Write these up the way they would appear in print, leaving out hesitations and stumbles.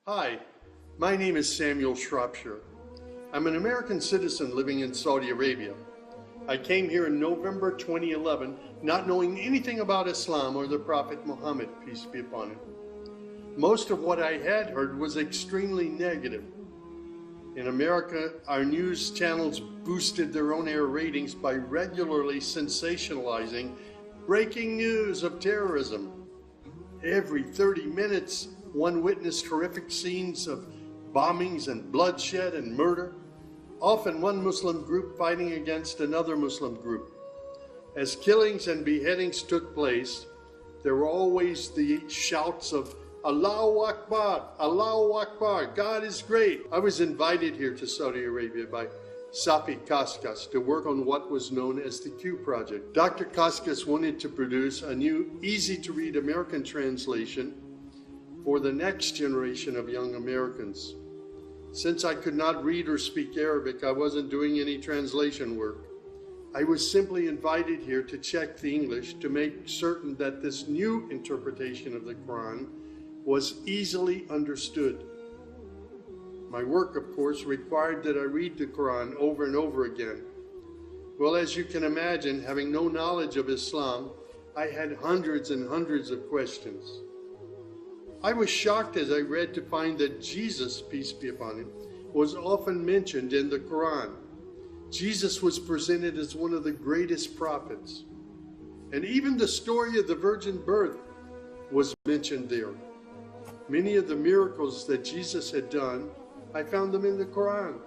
Hi, my name is Samuel Shropshire. I'm an American citizen living in Saudi Arabia. I came here in November 2011, not knowing anything about Islam or the Prophet Muhammad, peace be upon him. Most of what I had heard was extremely negative. In America, our news channels boosted their on-air ratings by regularly sensationalizing breaking news of terrorism. Every 30 minutes, one witnessed horrific scenes of bombings and bloodshed and murder, often one Muslim group fighting against another Muslim group. As killings and beheadings took place, there were always the shouts of Allahu Akbar, Allahu Akbar, God is great. I was invited here to Saudi Arabia by Safi Kaskas to work on what was known as the Q Project. Dr. Kaskas wanted to produce a new, easy-to-read American translation for the next generation of young Americans. Since I could not read or speak Arabic, I wasn't doing any translation work. I was simply invited here to check the English to make certain that this new interpretation of the Quran was easily understood. My work, of course, required that I read the Quran over and over again. Well, as you can imagine, having no knowledge of Islam, I had hundreds and hundreds of questions. I was shocked as I read to find that Jesus, peace be upon him, was often mentioned in the Quran. Jesus was presented as one of the greatest prophets. And even the story of the virgin birth was mentioned there. Many of the miracles that Jesus had done, I found them in the Quran.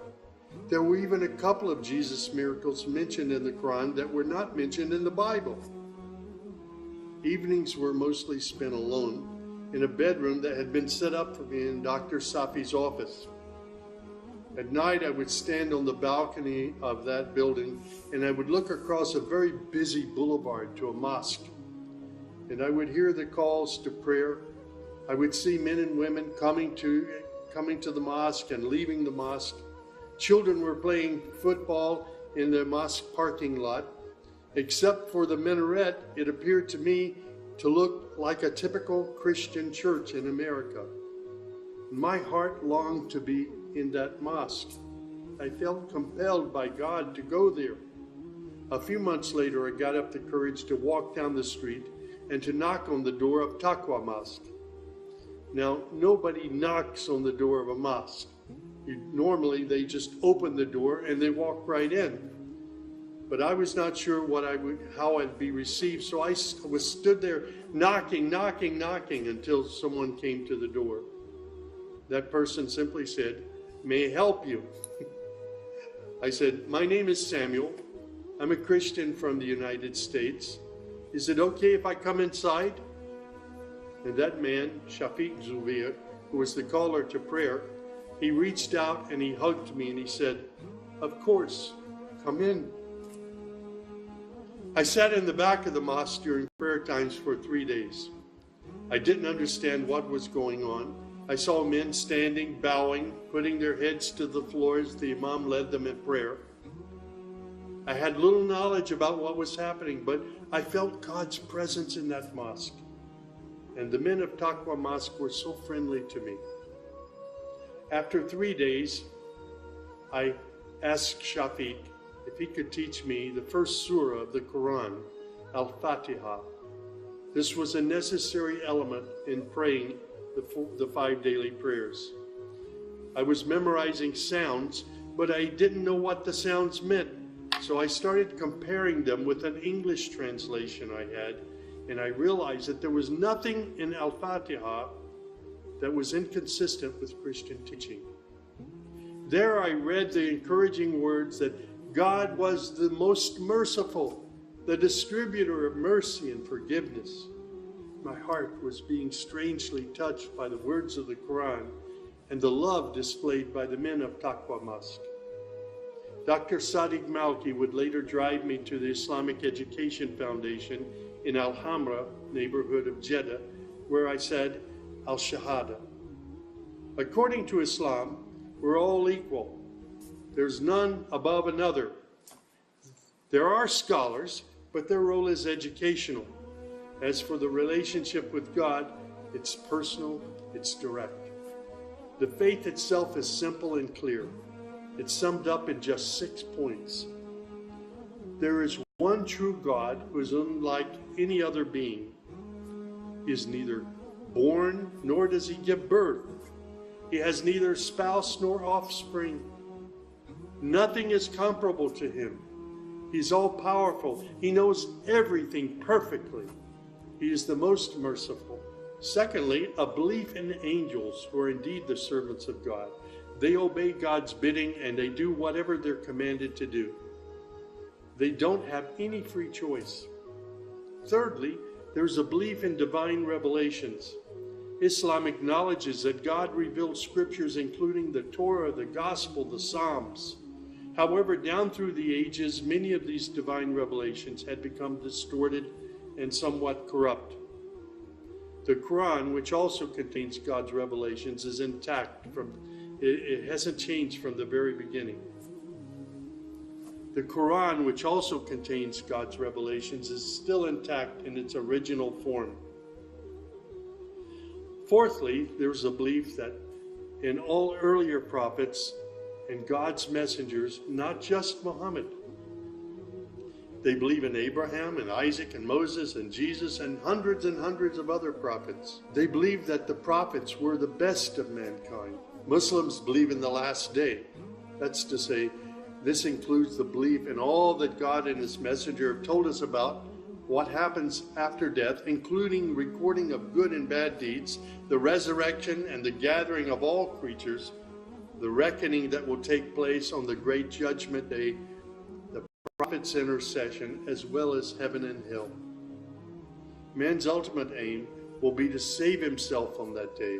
There were even a couple of Jesus miracles mentioned in the Quran that were not mentioned in the Bible. Evenings were mostly spent alone in a bedroom that had been set up for me in Dr. Safi's office. At night, I would stand on the balcony of that building and I would look across a very busy boulevard to a mosque. And I would hear the calls to prayer. I would see men and women coming to the mosque and leaving the mosque. Children were playing football in the mosque parking lot. Except for the minaret, it appeared to me to look like a typical Christian church in America. My heart longed to be in that mosque. I felt compelled by God to go there. A few months later, I got up the courage to walk down the street and to knock on the door of Taqwa Mosque. Now, nobody knocks on the door of a mosque. Normally, they just open the door and they walk right in. But I was not sure how I'd be received, so I stood there knocking until someone came to the door. That person simply said, "May I help you?" I said, "My name is Samuel. I'm a Christian from the United States. Is it okay if I come inside?" And that man, Shafiq Zubir, who was the caller to prayer, he reached out and he hugged me and he said, "Of course, come in." I sat in the back of the mosque during prayer times for 3 days. I didn't understand what was going on. I saw men standing, bowing, putting their heads to the floor as the Imam led them in prayer. I had little knowledge about what was happening, but I felt God's presence in that mosque. And the men of Taqwa Mosque were so friendly to me. After 3 days, I asked Shafiq if he could teach me the first surah of the Quran, Al-Fatiha. This was a necessary element in praying the 5 daily prayers. I was memorizing sounds, but I didn't know what the sounds meant. So I started comparing them with an English translation I had, and I realized that there was nothing in Al-Fatiha that was inconsistent with Christian teaching. There I read the encouraging words that God was the most merciful, the distributor of mercy and forgiveness. My heart was being strangely touched by the words of the Quran and the love displayed by the men of Taqwa Mosque. Dr. Sadiq Malki would later drive me to the Islamic Education Foundation in Al-Hamra neighborhood of Jeddah, where I said Al-Shahada. According to Islam, we're all equal. There's none above another. There are scholars, but their role is educational. As for the relationship with God, it's personal, it's direct. The faith itself is simple and clear. It's summed up in just 6 points. There is one true God who is unlike any other being. He is neither born nor does he give birth. He has neither spouse nor offspring. Nothing is comparable to him. He's all-powerful. He knows everything perfectly. He is the most merciful. Secondly, a belief in angels who are indeed the servants of God. They obey God's bidding and they do whatever they're commanded to do. They don't have any free choice. Thirdly, there's a belief in divine revelations. Islam acknowledges that God revealed scriptures including the Torah, the Gospel, the Psalms. However, down through the ages, many of these divine revelations had become distorted and somewhat corrupt. The Quran, which also contains God's revelations, is intact. It hasn't changed from the very beginning. The Quran, which also contains God's revelations, is still intact in its original form. Fourthly, there's a belief that in all earlier prophets and God's messengers, not just Muhammad. They believe in Abraham and Isaac and Moses and Jesus and hundreds of other prophets. They believe that the prophets were the best of mankind. Muslims believe in the last day. That's to say, this includes the belief in all that God and his messenger have told us about what happens after death, including recording of good and bad deeds, the resurrection and the gathering of all creatures, the reckoning that will take place on the great judgment day, the prophet's intercession, as well as heaven and hell. Man's ultimate aim will be to save himself on that day.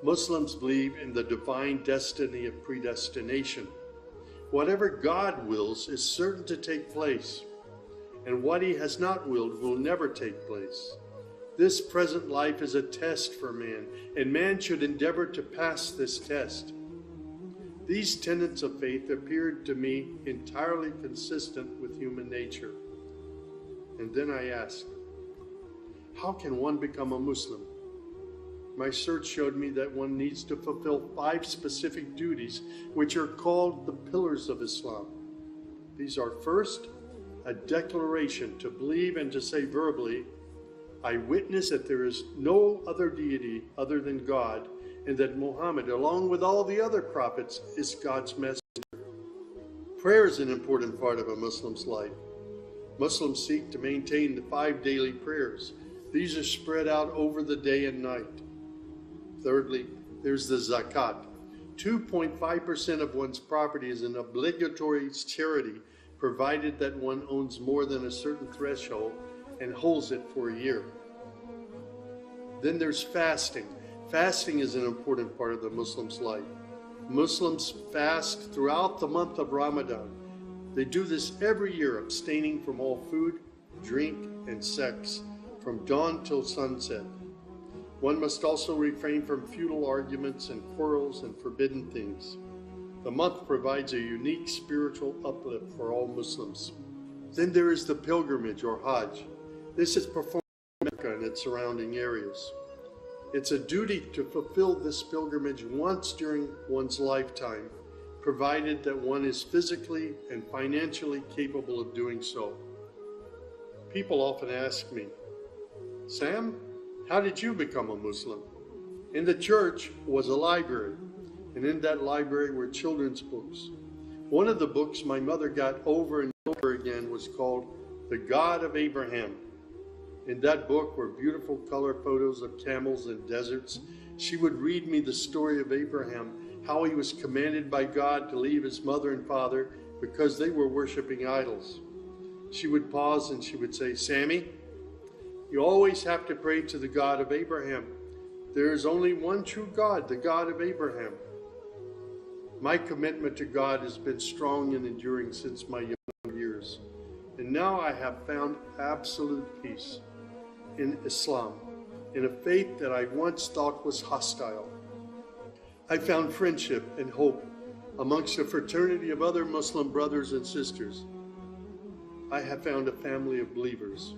Muslims believe in the divine destiny of predestination. Whatever God wills is certain to take place, and what he has not willed will never take place. This present life is a test for man, and man should endeavor to pass this test. These tenets of faith appeared to me entirely consistent with human nature. And then I asked, how can one become a Muslim? My search showed me that one needs to fulfill 5 specific duties, which are called the pillars of Islam. These are: first, a declaration to believe and to say verbally, I witness that there is no other deity other than God, and that Muhammad, along with all the other prophets, is God's messenger. Prayer is an important part of a Muslim's life. Muslims seek to maintain the 5 daily prayers. These are spread out over the day and night. Thirdly, there's the zakat. 2.5% of one's property is an obligatory charity, provided that one owns more than a certain threshold and holds it for a year. Then there's fasting. Fasting is an important part of the Muslim's life. Muslims fast throughout the month of Ramadan. They do this every year, abstaining from all food, drink, and sex, from dawn till sunset. One must also refrain from futile arguments and quarrels and forbidden things. The month provides a unique spiritual uplift for all Muslims. Then there is the pilgrimage or Hajj. This is performed in Mecca and its surrounding areas. It's a duty to fulfill this pilgrimage once during one's lifetime, provided that one is physically and financially capable of doing so. People often ask me, Sam, how did you become a Muslim? In the church was a library, and in that library were children's books. One of the books my mother got over and over again was called The God of Abraham. In that book were beautiful color photos of camels and deserts. She would read me the story of Abraham, how he was commanded by God to leave his mother and father because they were worshiping idols. She would pause and she would say, Sammy, you always have to pray to the God of Abraham. There is only one true God, the God of Abraham. My commitment to God has been strong and enduring since my young years. And now I have found absolute peace in Islam, in a faith that I once thought was hostile. I found friendship and hope amongst a fraternity of other Muslim brothers and sisters. I have found a family of believers.